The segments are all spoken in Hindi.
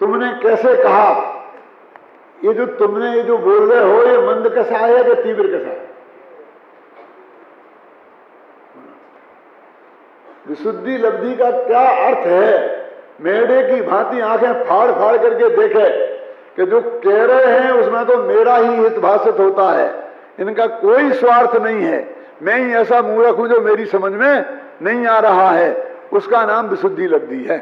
तुमने कैसे कहा, ये जो तुमने ये जो बोल रहे हो, ये मंद कसा है कि तीव्र कसा है? विशुद्धि लब्धि का क्या अर्थ है? मेढे की भांति आंखें फाड़ फाड़ करके देखे कि जो कह रहे हैं उसमें तो मेरा ही हित भाषित होता है, इनका कोई स्वार्थ नहीं है, मैं ही ऐसा मूर्ख हूं जो मेरी समझ में नहीं आ रहा है, उसका नाम विशुद्धि लब्धि है।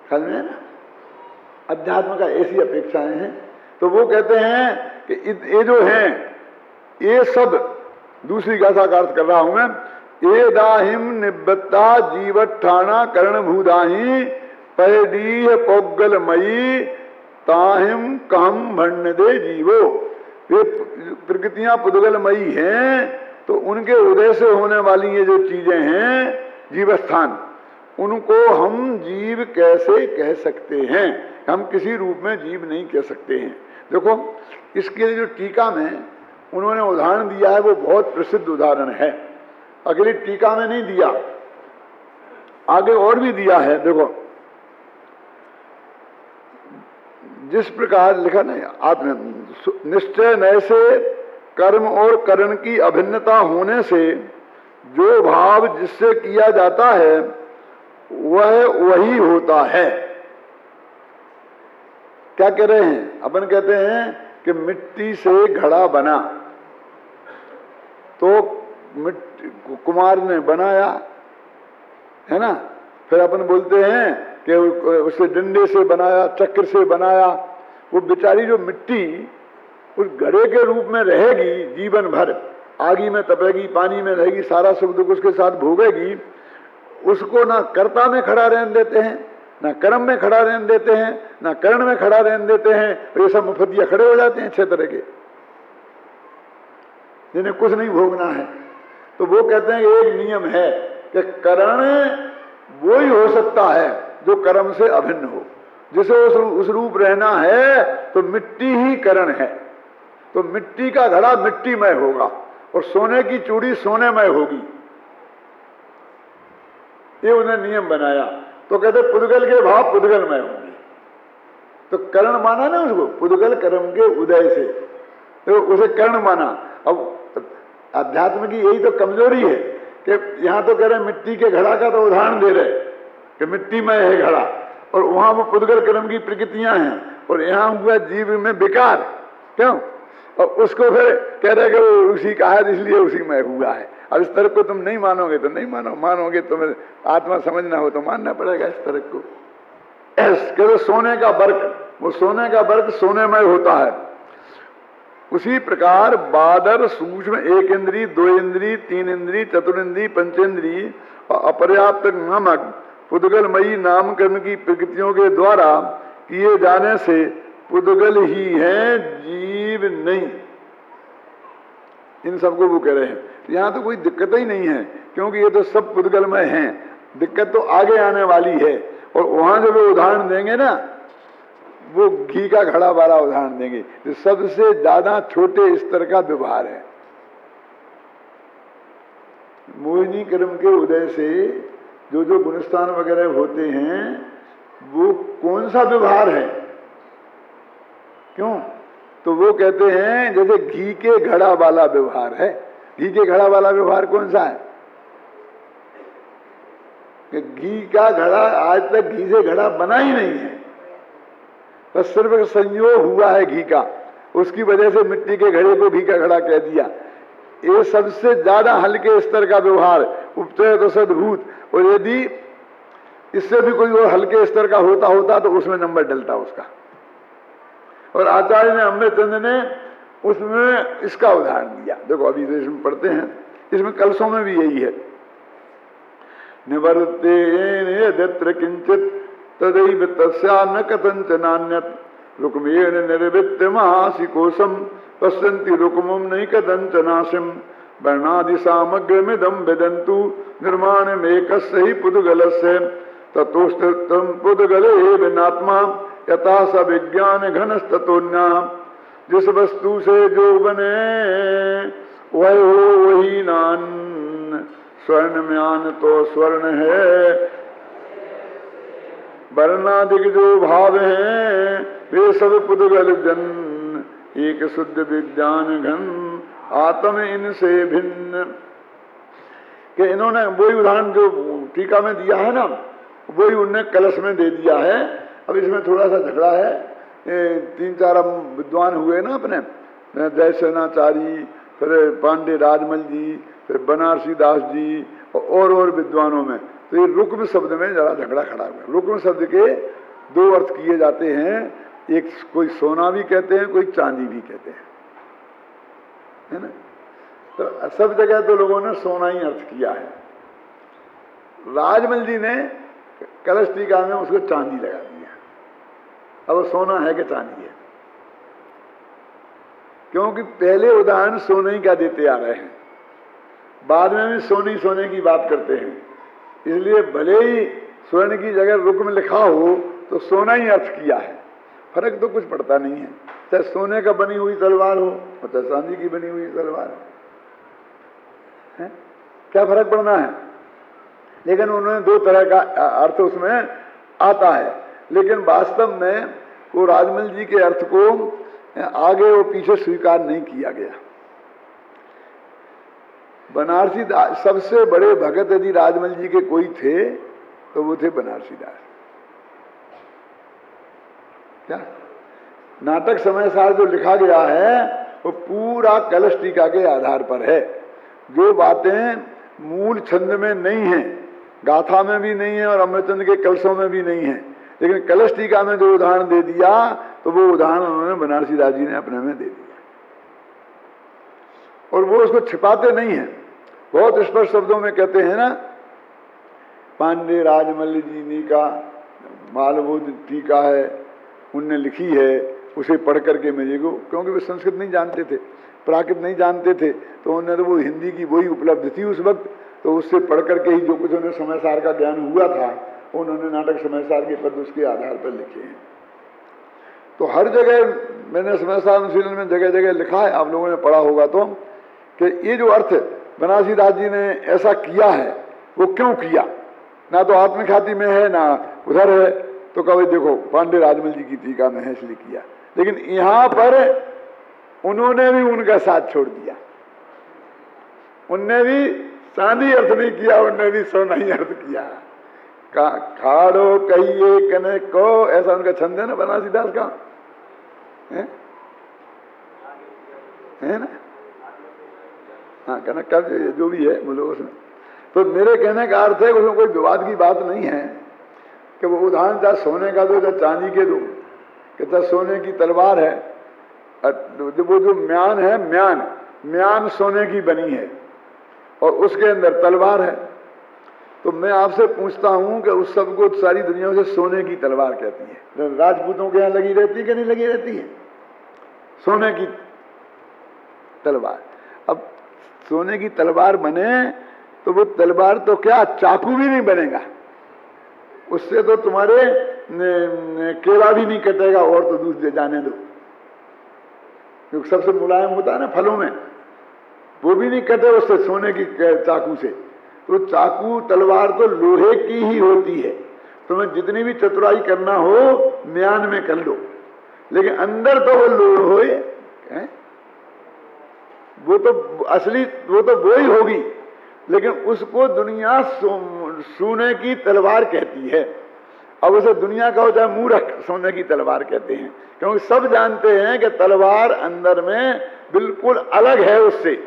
समझ में ना? अध्यात्म का ऐसी अपेक्षाएं हैं। तो वो कहते हैं कि ये जो हैं ये सब, दूसरी गाथा का अर्थ कर रहा हूं मैं, ये दाहिम निबत्ता जीवठाना कर्ण भूदाही पैडीह पौगलमयी ताहिम कहम भण्ड दे जीवो। वे प्रकृतियां पुद्गलमयी हैं, तो उनके उदय से होने वाली ये जो चीजें हैं जीवस्थान, उनको हम जीव कैसे कह सकते हैं? हम किसी रूप में जीव नहीं कह सकते हैं। देखो इसके लिए जो टीका में उन्होंने उदाहरण दिया है वो बहुत प्रसिद्ध उदाहरण है, अगली टीका में नहीं दिया, आगे और भी दिया है। देखो जिस प्रकार लिखा नहीं, आत्म निश्चय नय से कर्म और करण की अभिन्नता होने से जो भाव जिससे किया जाता है वह वही होता है। क्या कह रहे हैं? अपन कहते हैं कि मिट्टी से घड़ा बना, तो कुमार ने बनाया है ना, फिर अपन बोलते हैं कि उसे डंडे से बनाया, चक्र से बनाया। वो बेचारी जो मिट्टी उस घड़े के रूप में रहेगी जीवन भर, आगी में तपेगी, पानी में रहेगी, सारा सुख दुख उसके साथ भोगेगी, उसको ना कर्ता में खड़ा रहने देते हैं, ना कर्म में खड़ा रहने देते हैं, ना कर्ण में खड़ा रहने देते हैं। तो ये सब मुफतिया खड़े हो जाते हैं 6 तरह के, जिन्हें कुछ नहीं भोगना है। तो वो कहते हैं एक नियम है कि करण वो ही हो सकता है जो कर्म से अभिन्न हो। जिसे उस रूप रहना है तो मिट्टी ही करण है, तो मिट्टी का घड़ा मिट्टीमय होगा और सोने की चूड़ी सोनेमय होगी। ये उन्हें नियम बनाया। तो कहते पुद्गल के भाव पुद्गलमय होंगे। तो करण माना ना उसको, पुद्गल कर्म के उदय से, तो उसे कर्ण माना। अब अध्यात्म की यही तो कमजोरी है कि यहां तो कह रहे मिट्टी के घड़ा का तो उदाहरण दे रहे कि मिट्टीमय है घड़ा, और वहां वो पुद्गल कर्म की प्रकृतियां हैं, और यहां हुआ जीव में विकार, क्यों? और उसको फिर कह रहे कि वो उसी का है इसलिए उसी में हुआ है। अब इस तरह को तुम नहीं मानोगे तो नहीं मानो, मानोगे तुम्हें आत्मा समझना हो तो मानना पड़ेगा इस तरह को। कहते सोने का वर्क, वो सोने का वर्क सोनेमय होता है। उसी प्रकार बादर सूक्ष्म 1 इंद्री, 2 इंद्री, 3 इंद्री, चतुरिंद्री, पंचेंद्री और अपर्याप्त नामक पुद्गलमयी नामकरण की प्रकृतियों के द्वारा किए जाने से पुद्गल ही है, जीव नहीं। इन सबको वो कह रहे हैं। यहां तो कोई दिक्कत ही नहीं है, क्योंकि ये तो सब पुद्गलमय हैं। दिक्कत तो आगे आने वाली है, और वहां जो वो उदाहरण देंगे ना, वो घी का घड़ा वाला उदाहरण देंगे, जो सबसे ज्यादा छोटे स्तर का व्यवहार है। मोहिनी कर्म के उदय से जो जो गुणस्थान वगैरह होते हैं, वो कौन सा व्यवहार है? क्यों? तो वो कहते हैं जैसे घी के घड़ा वाला व्यवहार है। घी के घड़ा वाला व्यवहार कौन सा है? कि घी का घड़ा, आज तक घी से घड़ा बना ही नहीं है, बस सिर्फ संयोग हुआ है घी का, उसकी वजह से मिट्टी के घड़े को घी का घड़ा कह दिया। ये सबसे ज्यादा हल्के स्तर का व्यवहार, उपचय तो सद्भूत। और यदि इससे भी कोई और हल्के स्तर का होता तो उसमें नंबर डलता उसका। और आचार्य ने, अमृतचंद्र ने उसमें इसका उदाहरण दिया। देखो अभी इसमें पढ़ते हैं, इसमें कलशों में भी यही है। निवर्ते यत्र किंचित तदैव तस्या न कथंच नान्यत रुक्मेण निर्वित्य महासिकोशम पश्यन्ति रुक्मं नहीं कथंच नाशिम वर्णादि सामग्रमिदं वेदन्तु निर्माणमेकस्य हि पुद्गलस्य ततोष्टं पुद्गले विनात्मा यथा स विज्ञान घनस्ततोन्या। जिस वस्तु से जो बने वह हो वही नान, स्वर्ण म्यान तो स्वर्ण है, वर्णादिक जो भाव हैं वे सब पुद्गल जन, एक शुद्ध विज्ञान घन आत्म इनसे भिन्न। कि इन्होंने वही उदाहरण जो टीका में दिया है ना, वही उनने कलश में दे दिया है। अब इसमें थोड़ा सा झगड़ा है। 3-4 विद्वान हुए ना अपने, जयसेनाचारी, फिर पांडे राजमल जी, फिर बनारसी दास जी और विद्वानों में, तो ये रुक्म शब्द में जरा झगड़ा खड़ा हुआ। रुक्म शब्द के 2 अर्थ किए जाते हैं, एक कोई सोना भी कहते हैं, कोई चांदी भी कहते हैं, है ना। तो सब जगह तो लोगों ने सोना ही अर्थ किया है। राजमल जी ने कलश टीका में उसको चांदी लगा दिया। अब वो सोना है कि चांदी है, क्योंकि पहले उदाहरण सोने का देते आ रहे हैं, बाद में भी सोने की बात करते हैं। इसलिए भले ही स्वर्ण की जगह रुक्म लिखा हो तो सोना ही अर्थ किया है, फर्क तो कुछ पड़ता नहीं है। चाहे सोने का बनी हुई तलवार हो और चाहे चांदी की बनी हुई तलवार है, क्या फर्क पड़ना है। लेकिन उन्होंने 2 तरह का अर्थ उसमें आता है, लेकिन वास्तव में वो राजमल जी के अर्थ को आगे और पीछे स्वीकार नहीं किया गया। बनारसी दास सबसे बड़े भगत यदि राजमल जी के कोई थे तो वो थे बनारसी दास। क्या नाटक समय सार जो लिखा गया है वो पूरा कलश टीका के आधार पर है। जो बातें मूल छंद में नहीं है, गाथा में भी नहीं है और अमृतचंद के कलशों में भी नहीं है, लेकिन कलश टीका में जो उदाहरण दे दिया तो वो उदाहरण उन्होंने बनारसी दास जी ने अपने में दे दिया, और वो उसको छिपाते नहीं है। बहुत स्पष्ट शब्दों में कहते हैं ना, पांडे राजमल जी ने का मालबोध टीका है, उनने लिखी है, उसे पढ़ करके मेरे को, क्योंकि वे संस्कृत नहीं जानते थे, प्राकृत नहीं जानते थे, तो उन्हें तो वो हिंदी की वही उपलब्ध थी उस वक्त, तो उससे पढ़ करके ही जो कुछ उन्हें समय सार का ज्ञान हुआ था उन्होंने नाटक समय सार के पद उसके आधार पर लिखे हैं। तो हर जगह मैंने समय सार अनुशीलन में जगह जगह लिखा है, आप लोगों ने पढ़ा होगा तो, कि ये जो अर्थ बनारसी दास जी ने ऐसा किया है वो क्यों किया, ना तो आत्मख्याति में है ना उधर है, तो कभी देखो पांडे राजमल जी की टीका में है इसलिए किया। लेकिन यहाँ पर उन्होंने भी उनका साथ छोड़ दिया, उनने भी चांदी अर्थ नहीं किया, उनने भी सोना ही अर्थ किया। खाड़ो कहिए कने को, ऐसा उनका छंद है ना बनारसी दास का, है ना। हाँ कनक का जो भी है बोलो उसमें। तो मेरे कहने का अर्थ है उसमें कोई विवाद की बात नहीं है कि वो उदाहरण चाहे सोने का दो चाहे चांदी के दो, कि चाहे सोने की तलवार है, वो जो म्यान है, म्यान सोने की बनी है और उसके अंदर तलवार है। तो मैं आपसे पूछता हूं कि उस सबको सारी दुनिया से सोने की तलवार कहती है। राजपूतों के यहाँ लगी रहती है कि नहीं लगी रहती है सोने की तलवार। अब सोने की तलवार बने तो वो तलवार तो क्या चाकू भी नहीं बनेगा, उससे तो तुम्हारे केला भी नहीं कटेगा, और तो दूसरे जाने दो, क्योंकि सबसे मुलायम होता है ना फलों में, वो भी नहीं कटे उससे, सोने की चाकू से। तो चाकू तलवार तो लोहे की ही होती है, तुम्हें जितनी भी चतुराई करना हो म्यान में कर लो, लेकिन अंदर तो वो लोहे है, वो तो असली वो तो वो ही होगी, लेकिन उसको दुनिया सोने की तलवार कहती है। अब उसे दुनिया का हो चाहे मूर्ख सोने की तलवार कहते हैं, क्योंकि सब जानते हैं कि तलवार अंदर में बिल्कुल अलग है, उससे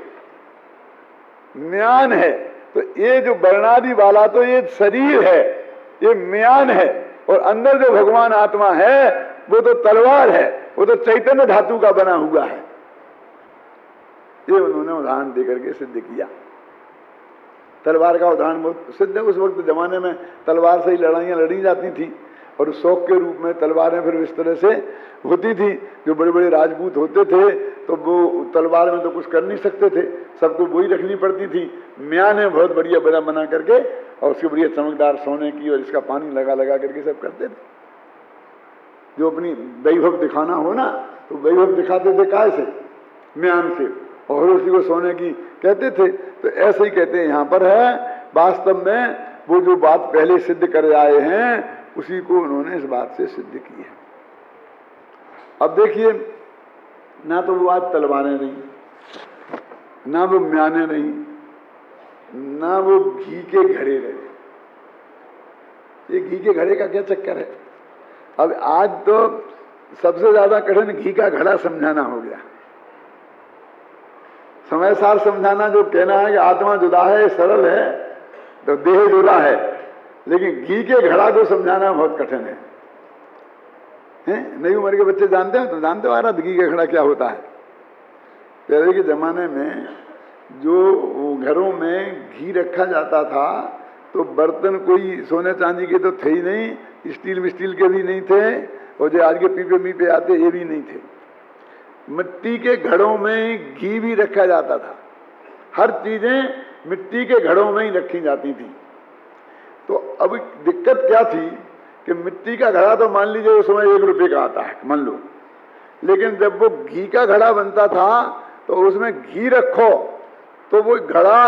म्यान है। तो ये जो वर्णादि वाला तो ये शरीर है, ये म्यान है, और अंदर जो भगवान आत्मा है वो तो तलवार है, वो तो चैतन्य धातु का बना हुआ है। ये उन्होंने उदाहरण देकर के सिद्ध किया। तलवार का उदाहरण सिद्ध है। उस वक्त जमाने में तलवार से ही लड़ाइयाँ लड़ी जाती थी, और शौक के रूप में तलवारें फिर इस तरह से होती थी। जो बड़े बड़े राजपूत होते थे तो वो तलवार में तो कुछ कर नहीं सकते थे, सबको वही रखनी पड़ती थी। म्यान है बहुत बढ़िया बना करके, और उसकी बढ़िया चमकदार सोने की, और इसका पानी लगा लगा करके सब करते थे। जो अपनी वैभव दिखाना हो ना, तो वैभव दिखाते थे काय से, म्यान से, और उसी को सोने की कहते थे। तो ऐसे ही कहते हैं यहाँ पर है। वास्तव में वो जो बात पहले सिद्ध कर आए हैं उसी को उन्होंने इस बात से सिद्ध की है। अब देखिए, ना तो वो आज तलवारें नहीं, ना वो म्याने नहीं, ना वो घी के घड़े रहे। ये घी के घड़े का क्या चक्कर है? अब आज तो सबसे ज्यादा कठिन घी का घड़ा समझाना हो गया। समय सार समझाना, जो कहना है कि आत्मा जुदा है, सरल है, तो देह जुदा है, लेकिन घी के घड़ा को समझाना बहुत कठिन है। नई उम्र के बच्चे जानते हैं, तो जानते हो आ रहा घी का घड़ा क्या होता है? पहले के जमाने में जो घरों में घी रखा जाता था, तो बर्तन कोई सोने चांदी के तो थे ही नहीं, स्टील के भी नहीं थे, और जो आज के पीपे मीपे आते ये भी नहीं थे। मिट्टी के घड़ों में घी भी रखा जाता था। हर चीजें मिट्टी के घड़ों में ही रखी जाती थी। तो अब दिक्कत क्या थी कि मिट्टी का घड़ा तो मान लीजिए उस समय 1 रुपये का आता है, मान लो, लेकिन जब वो घी का घड़ा बनता था तो उसमें घी रखो तो वो घड़ा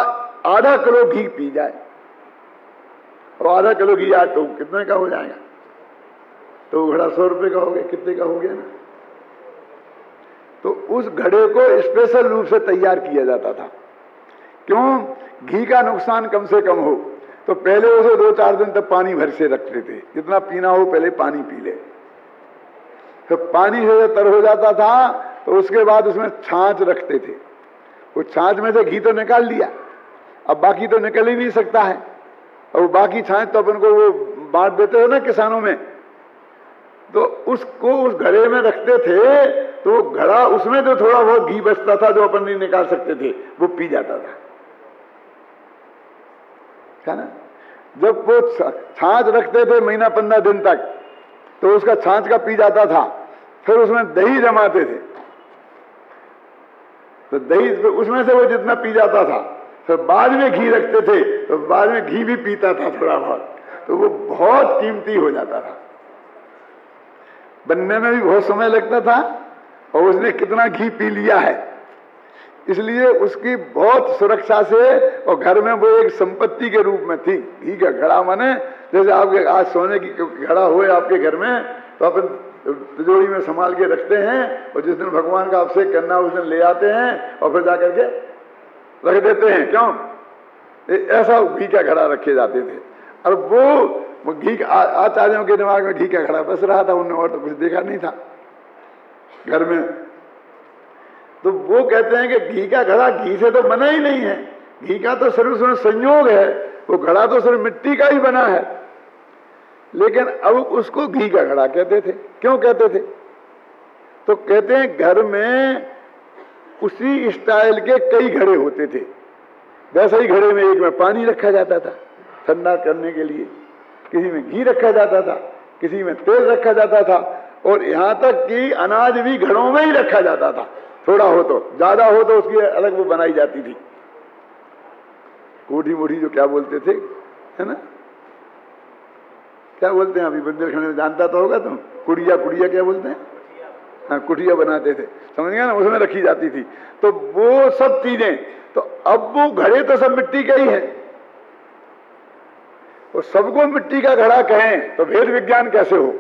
आधा किलो घी पी जाए, और आधा किलो घी आए तो कितने का हो जाएगा? तो घड़ा 100 रुपये का हो गया, कितने का हो गया ना? तो उस घड़े को स्पेशल रूप से तैयार किया जाता था। क्यों? घी का नुकसान कम से कम हो। तो पहले उसे 2-4 दिन तक पानी भर से रखते थे, जितना पीना हो पहले पानी पी ले। तो पानी से तर हो जाता था तो उसके बाद उसमें छाछ रखते थे। वो छाछ में से घी तो निकाल लिया, अब बाकी तो निकल ही नहीं सकता है, और बाकी छाछ तो अपन को वो बांट देते हो ना किसानों में, तो उसको उस घड़े में रखते थे, तो घड़ा उसमें जो थोड़ा बहुत घी बचता था जो अपन नहीं निकाल सकते थे वो पी जाता था, है ना? जब वो छाछ रखते थे महीना 15 दिन तक, तो उसका छाछ का पी जाता था। फिर उसमें दही जमाते थे, तो दही उसमें से वो जितना पी जाता था, फिर बाद में घी रखते थे तो बाद में घी भी पीता था थोड़ा बहुत, तो वो बहुत कीमती हो जाता था। बनने में भी बहुत समय लगता था, और उसने कितना घी पी लिया है, इसलिए उसकी बहुत सुरक्षा से, और घर में वो एक संपत्ति के रूप में थी। घी का घड़ा माने जैसे आपके आज सोने की घड़ा हुए आपके घर में, तो अपन तिजोरी में संभाल के रखते हैं, और जिस दिन भगवान का अभिषेक करना उस दिन ले आते हैं और फिर जाकर के रख देते हैं। क्यों? ऐसा घी का घड़ा रखे जाते थे। और वो घी आचार्यों के दिमाग में घी का घड़ा बस रहा था, उन्होंने और तो कुछ देखा नहीं था घर में। तो वो कहते हैं कि घी का घड़ा घी से तो बना ही नहीं है, घी का तो सिर्फ उसमें संयोग है, वो घड़ा तो सिर्फ मिट्टी का ही बना है, लेकिन अब उसको घी का घड़ा कहते थे। क्यों कहते थे? तो कहते हैं घर में उसी स्टाइल के कई घड़े होते थे। वैसे ही घड़े में एक में पानी रखा जाता था ठंडा करने के लिए, किसी में घी रखा जाता था, किसी में तेल रखा जाता था, और यहां तक कि अनाज भी घड़ों में ही रखा जाता था। थोड़ा हो तो, ज्यादा हो तो उसकी अलग वो बनाई जाती थी, कोठी मोठी जो क्या बोलते थे, है ना, क्या बोलते हैं अभी बुंदेलखंड में, जानता तो होगा तुम, कुड़िया क्या बोलते हैं? हाँ, कुटिया बनाते थे, समझ गया ना, उसमें रखी जाती थी। तो वो सब चीजें, तो अब वो घड़े तो सब मिट्टी के ही है, और सबको मिट्टी का घड़ा कहें तो भेद विज्ञान कैसे हो?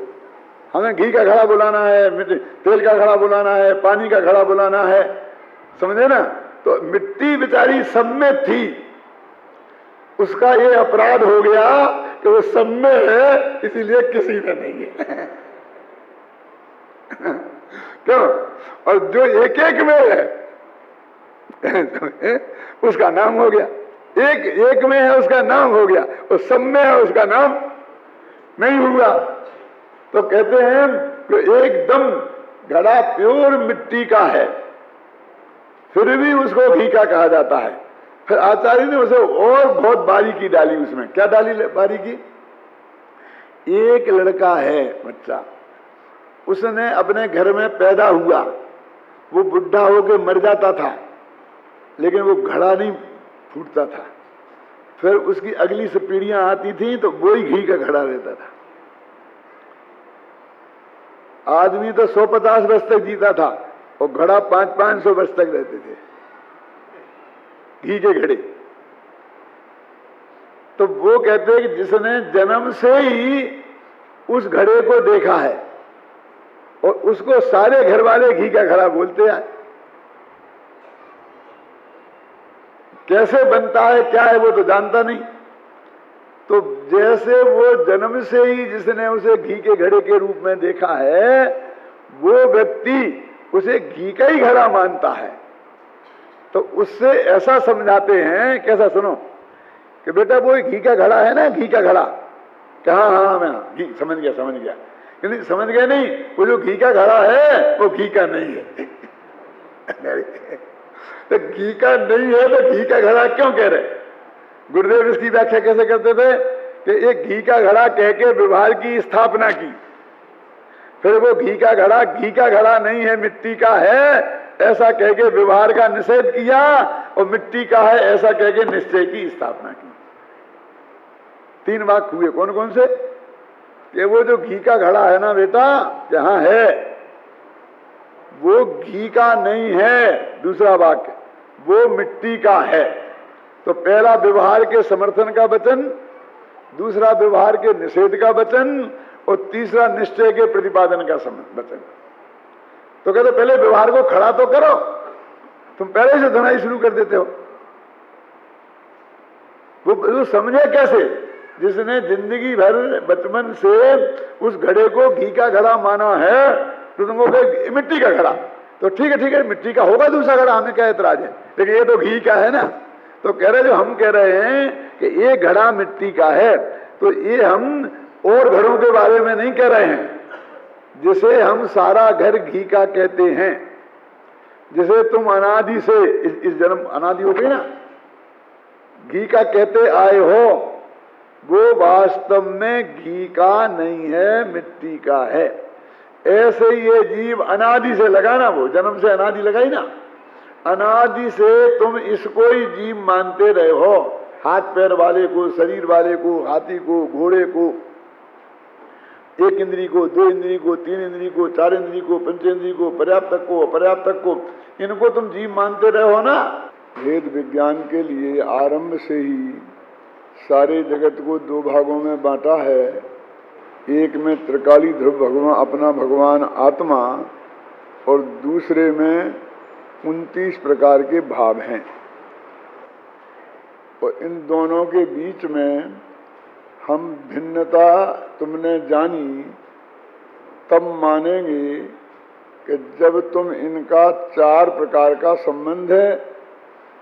हमें घी का घड़ा बुलाना है, तेल का घड़ा बुलाना है, पानी का घड़ा बुलाना है, समझे ना? तो मिट्टी बेचारी सब में थी, उसका ये अपराध हो गया कि वो सब में है इसीलिए किसी में नहीं है। क्यों? और जो एक एक में है उसका नाम हो गया, एक में है उसका नाम हो गया, और सब में है उसका नाम नहीं हुआ। तो कहते हैं कि एकदम घड़ा प्योर मिट्टी का है, फिर भी उसको घी का कहा जाता है। फिर आचार्य ने उसे और बहुत बारीकी डाली, उसमें क्या डाली बारीकी? एक लड़का है बच्चा, उसने अपने घर में पैदा हुआ, वो बुढ़ा होकर मर जाता था, लेकिन वो घड़ा नहीं फूटता था। फिर उसकी अगली से पीढ़ियां आती थी तो वो ही घी का घड़ा रहता था। आदमी तो 150 वर्ष तक जीता था, और घड़ा 500-500 वर्ष तक रहते थे, घी के घड़े। तो वो कहते हैं कि जिसने जन्म से ही उस घड़े को देखा है और उसको सारे घर वाले घी का घड़ा बोलते हैं। कैसे बनता है क्या है वो तो जानता नहीं। तो जैसे वो जन्म से ही जिसने उसे घी के घड़े के रूप में देखा है, वो व्यक्ति उसे घी का ही घड़ा मानता है। तो उससे ऐसा समझाते हैं, कैसा सुनो, कि बेटा वो घी का घड़ा है ना, घी का घड़ा, कहा हाँ मैं घी समझ गया लेकिन समझ गए नहीं, वो जो घी का घड़ा है वो घी का नहीं है। तो घी का नहीं है तो घी का घड़ा क्यों कह रहे? गुरुदेव इसकी व्याख्या कैसे करते थे कि एक घी का घड़ा कह के व्यवहार की स्थापना की, फिर वो घी का घड़ा नहीं है, मिट्टी का है ऐसा कह के व्यवहार का निषेध किया, और मिट्टी का है ऐसा कह के निश्चय की स्थापना की। 3 वाक्य हुए। कौन कौन से? कि वो जो घी का घड़ा है ना बेटा, जहां है वो घी का नहीं है। दूसरा वाक्य, वो मिट्टी का है। तो पहला व्यवहार के समर्थन का वचन, दूसरा व्यवहार के निषेध का वचन, और तीसरा निश्चय के प्रतिपादन का वचन। तो कहते पहले व्यवहार को खड़ा तो करो, तुम पहले से धुनाई शुरू कर देते हो। वो समझे कैसे? जिसने जिंदगी भर बचपन से उस घड़े को घी का घड़ा माना है, तो तुमको कहे मिट्टी का घड़ा, तो ठीक है मिट्टी का होगा दूसरा घड़ा, हमें क्या एतराज है, लेकिन ये तो घी का है ना। तो कह रहे जो हम कह रहे हैं कि ये घड़ा मिट्टी का है, तो ये हम और घरों के बारे में नहीं कह रहे हैं। जिसे हम सारा घर घी का कहते हैं, जिसे तुम अनादि से इस जन्म अनादि हो गई ना, घी का कहते आए हो, वो वास्तव में घी का नहीं है, मिट्टी का है। ऐसे ये जीव अनादि से लगा ना, वो जन्म से अनादि लगाई ना, अनादि से तुम इसको ही जीव मानते रहे हो। हाथ पैर वाले को, शरीर वाले को, हाथी को, घोड़े को, 1 इंद्री को, 2 इंद्री को, 3 इंद्री को, 4 इंद्री को, 5 इंद्री को, पर्याप्त को, अपर्याप्त को, इनको तुम जीव मानते रहे हो ना। वेद विज्ञान के लिए आरंभ से ही सारे जगत को 2 भागों में बांटा है। एक में त्रिकाली ध्रुव भगवान, अपना भगवान आत्मा, और दूसरे में 29 प्रकार के भाव हैं। और इन दोनों के बीच में हम भिन्नता तुमने जानी तब मानेंगे कि जब तुम इनका 4 प्रकार का संबंध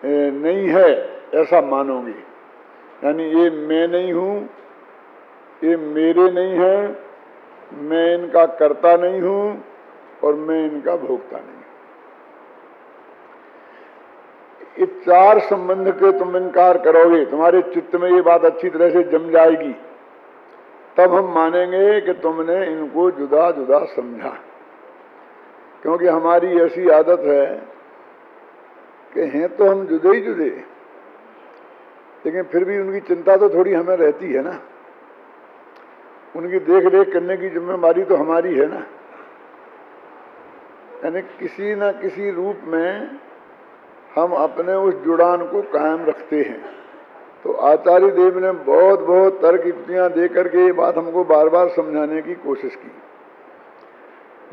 नहीं है ऐसा मानोगे। यानी ये मैं नहीं हूँ, ये मेरे नहीं है, मैं इनका कर्ता नहीं हूँ, और मैं इनका भोक्ता नहीं। ये 4 संबंध के तुम इनकार करोगे, तुम्हारे चित्त में ये बात अच्छी तरह से जम जाएगी, तब हम मानेंगे कि तुमने इनको जुदा जुदा समझा। क्योंकि हमारी ऐसी आदत है कि हैं तो हम जुदे ही जुदे, लेकिन फिर भी उनकी चिंता तो थोड़ी हमें रहती है ना। उनकी देख रेख करने की जिम्मेदारी तो हमारी है ना। यानी किसी न किसी रूप में हम अपने उस जुड़ान को कायम रखते हैं। तो आचार्य देव ने बहुत बहुत तर्क युक्तियां दे करके ये बात हमको बार बार समझाने की कोशिश की।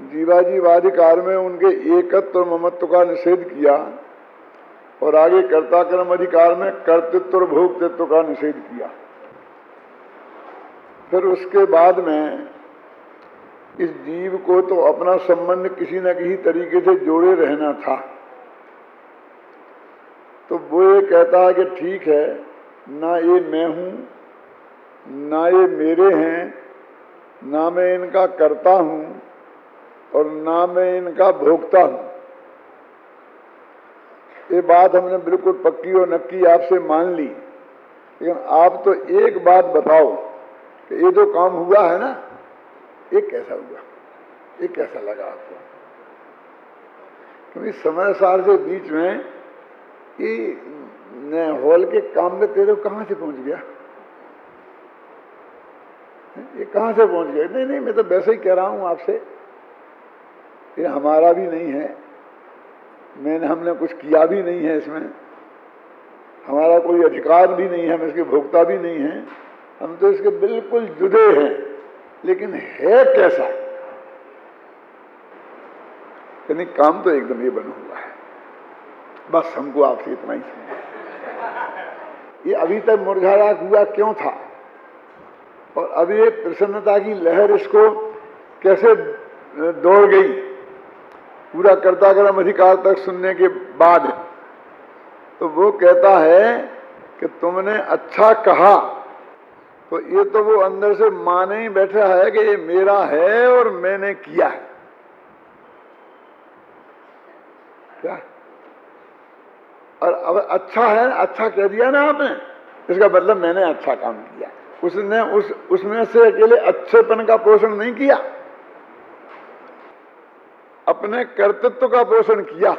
जीवाजीवाधिकार में उनके एकत्व और ममत्व का निषेध किया, और आगे कर्ता कर्म अधिकार में कर्तृत्व और भोक्तृत्व का निषेध किया। फिर उसके बाद में इस जीव को तो अपना संबंध किसी न किसी तरीके से जोड़े रहना था। तो वो ये कहता है कि ठीक है, ना ये मैं हूँ, ना ये मेरे हैं, ना मैं इनका करता हूँ, और ना मैं इनका भोगता हूँ। ये बात हमने बिल्कुल पक्की और नक्की आपसे मान ली। लेकिन आप तो एक बात बताओ कि ये जो काम हुआ है ना, ये कैसा हुआ, ये कैसा लगा आपको? क्योंकि समय सार के बीच में ये हॉल के काम में तेरे कहाँ से पहुंच गया, ये कहाँ से पहुंच गया? नहीं, मैं तो वैसे ही कह रहा हूं आपसे, ये हमारा भी नहीं है, हमने कुछ किया भी नहीं है, इसमें हमारा कोई अधिकार भी नहीं है, हम इसके भोक्ता भी नहीं हैं, हम तो इसके बिल्कुल जुदे हैं। लेकिन है कैसा? यानी काम तो एकदम ये बना हुआ है। बस हमको आपसे इतना ही समझ। ये अभी तक मुरझाया हुआ क्यों था, और अभी एक प्रसन्नता की लहर इसको कैसे दौड़ गई पूरा कर्ताक्रम अधिकार तक सुनने के बाद। तो वो कहता है कि तुमने अच्छा कहा, तो ये तो वो अंदर से माने ही बैठा है कि ये मेरा है और मैंने किया है। क्या? और अब अच्छा है, अच्छा कह दिया ना आपने, इसका मतलब मैंने अच्छा काम किया। उसने उसमें से अकेले अच्छेपन का पोषण नहीं किया, अपने कर्तृत्व का पोषण किया।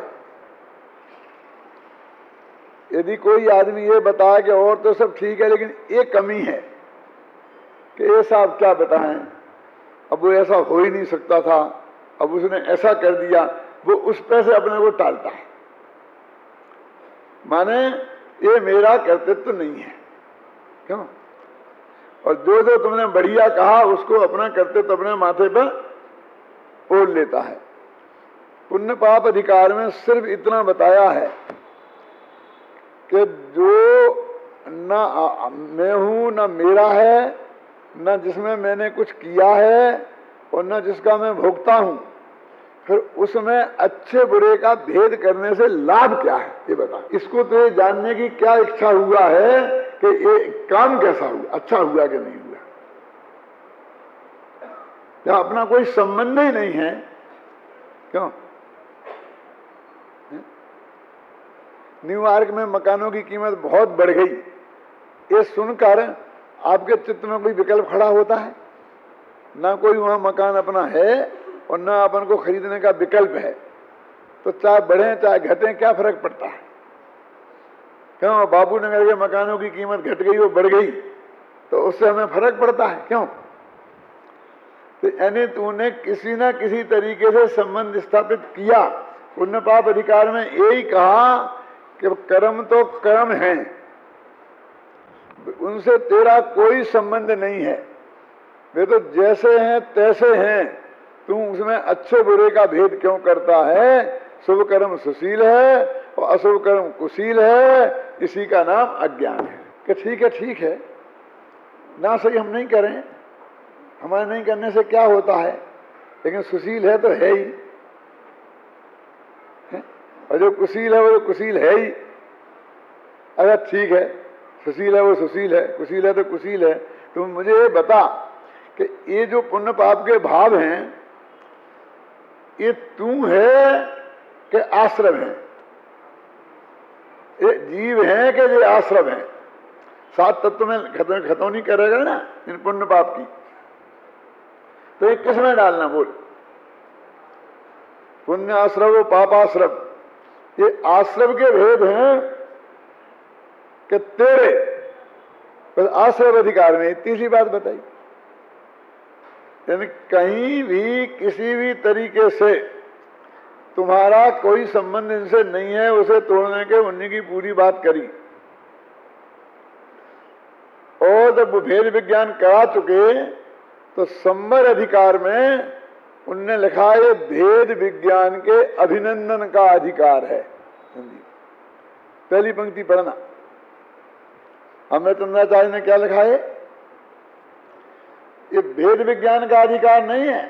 यदि कोई आदमी ये बताए कि और तो सब ठीक है लेकिन ये कमी है, कि ये साहब क्या बताएं, अब वो ऐसा हो ही नहीं सकता था, अब उसने ऐसा कर दिया, वो उस पे से अपने को टालता है। माने ये मेरा कर्तृत्व नहीं है। क्यों? और जो जो तुमने बढ़िया कहा उसको अपना कर्तव्य अपने माथे पर ओढ़ लेता है। पुण्य पाप अधिकार में सिर्फ इतना बताया है कि जो न मैं हूं न मेरा है, न जिसमें मैंने कुछ किया है और न जिसका मैं भोगता हूं, फिर उसमें अच्छे बुरे का भेद करने से लाभ क्या है ये बता। इसको तो ये जानने की क्या इच्छा हुआ है कि ये काम कैसा हुआ, अच्छा हुआ कि नहीं हुआ। या अपना कोई संबंध ही नहीं है। क्यों? न्यूयॉर्क में मकानों की कीमत बहुत बढ़ गई, ये सुनकर आपके चित्त में कोई विकल्प खड़ा होता है? ना कोई वहां मकान अपना है और ना अपन को खरीदने का विकल्प है, तो चाहे बढ़े चाहे घटे क्या फर्क पड़ता है? क्यों? बाबू नगर के मकानों की कीमत घट गई वो बढ़ गई तो उससे हमें फर्क पड़ता है? क्यों? तो यानी तूने किसी ना किसी तरीके से संबंध स्थापित किया। पुण्य पाप अधिकार में यही कहा कि कर्म तो कर्म है, उनसे तेरा कोई संबंध नहीं है, वे तो जैसे हैं तैसे हैं, तू उसमें अच्छे बुरे का भेद क्यों करता है? शुभ कर्म सुशील है और अशुभ कर्म कुशील है, इसी का नाम अज्ञान है। कि ठीक है ना, सही हम नहीं करें, हमारे नहीं करने से क्या होता है, लेकिन सुशील है तो है ही, और जो कुशील है वो तो कुशील है ही। अगर ठीक है, सुशील है वो सुशील है, कुशील है तो कुशील है। तुम मुझे ये बता कि ये जो पुण्य पाप के भाव हैं, ये तू है कि आश्रम है? ये जीव है कि ये आश्रम है? सात तत्व में खतौनी करेगा ना इन पुण्य पाप की, तो ये किस में डालना? बोल। पुण्य आश्रम पाप आश्रम, ये आश्रम के भेद हैं कि तेरे बस आश्रम अधिकार में तीसरी बात बताई। यानी कहीं भी किसी भी तरीके से तुम्हारा कोई संबंध इनसे नहीं है, उसे तोड़ने के उन्हीं की पूरी बात करी। और जब वो भेद विज्ञान करा चुके तो संवर अधिकार में उनने लिखा है भेद विज्ञान के अभिनंदन का अधिकार है। पहली पंक्ति पढ़ना। अमृतचंद्राचार्य ने क्या लिखा है? ये भेद विज्ञान का अधिकार नहीं है,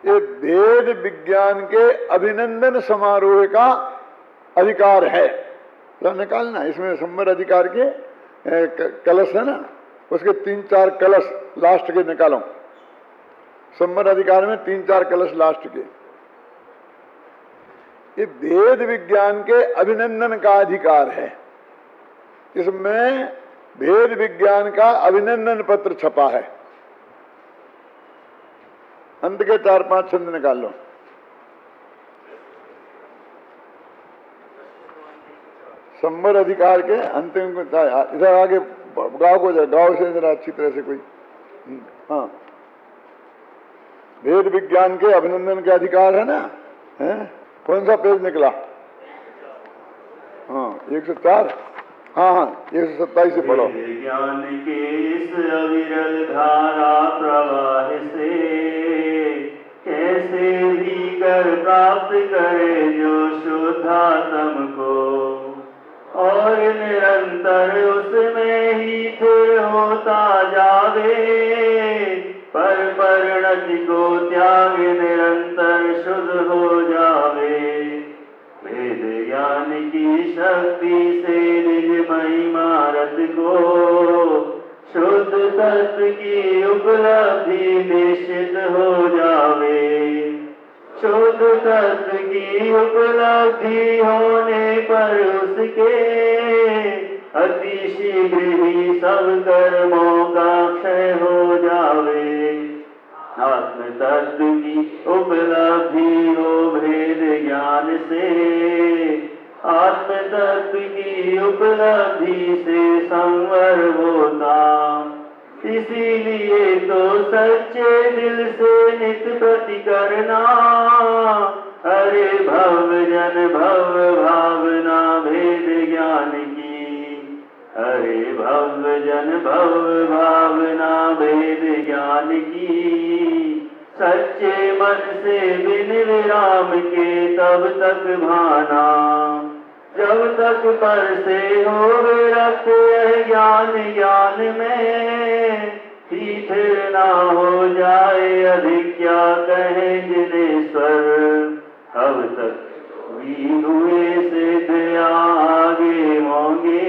ये भेद विज्ञान के अभिनंदन समारोह का अधिकार है। तो निकालना, इसमें संवर अधिकार के कलश है ना, उसके 3-4 कलश लास्ट के निकालो। संवर अधिकार में 3-4 कलश लास्ट के। ये भेद विज्ञान के अभिनंदन का अधिकार है। इसमें भेद विज्ञान का अभिनंदन पत्र छपा है। अंत के 4-5 छंद निकाल लो। संवर अधिकार के अंतिम इधर आगे गांव को जाए, गांव से जरा अच्छी तरह से कोई। हाँ, भेद विज्ञान के अभिनंदन के अधिकार है ना, है? कौन सा पेज निकला? हाँ, 104। हाँ हाँ 127 से पढ़ो। ज्ञान के इस अविरल धारा प्रवाह से कैसे भी कर प्राप्त करे जो शुद्धात्म को, और निरंतर उसमें ही स्थिर होता जावे, पर परिणति को त्याग निरंतर शुद्ध हो जावे। वेद ज्ञान की शक्ति से निज महिमा रत को शुद्ध तत्व की उपलब्धि निश्चित हो जावे। शुद्ध तत्व की उपलब्धि होने पर उसके अति शीघ्र ही सब कर्मों का क्षय हो जावे। आत्म तत्व की उपलब्धि हो भेद ज्ञान से, आत्म तत्व की उपलब्धि से संवर होता। इसीलिए तो सच्चे दिल से नित प्रति करना, हरे भव जन भव भावना भेद ज्ञान की, हरे भव जन भव भावना भेद ज्ञान की। सच्चे मन से बिन विराम के तब तक भाना, जब तक पर से हो विरक्त यह ज्ञान ज्ञान में, स्थिर ना हो जाए अधिक क्या कहे जिनेश्वर। अब तक भी हुए सिद्ध आगे होंगे,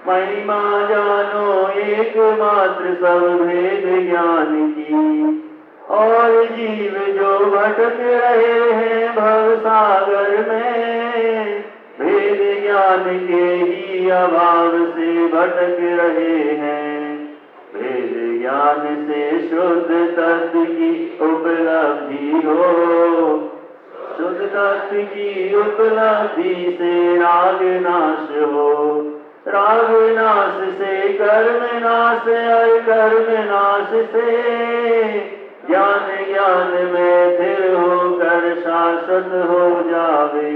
महिमा जानो एकमात्र सब भेद ज्ञान की। और जीव जो भटक रहे हैं भव सागर में, भेद ज्ञान के ही अभाव से भटक रहे हैं। भेद ज्ञान से शुद्ध तत्व की उपलब्धि हो, शुद्ध तत्व की उपलब्धि से राग नाश हो, राग नाश से कर्म नाश, और कर्म नाश से ज्ञान ज्ञान में स्थिर होकर शाश्वत हो जावे।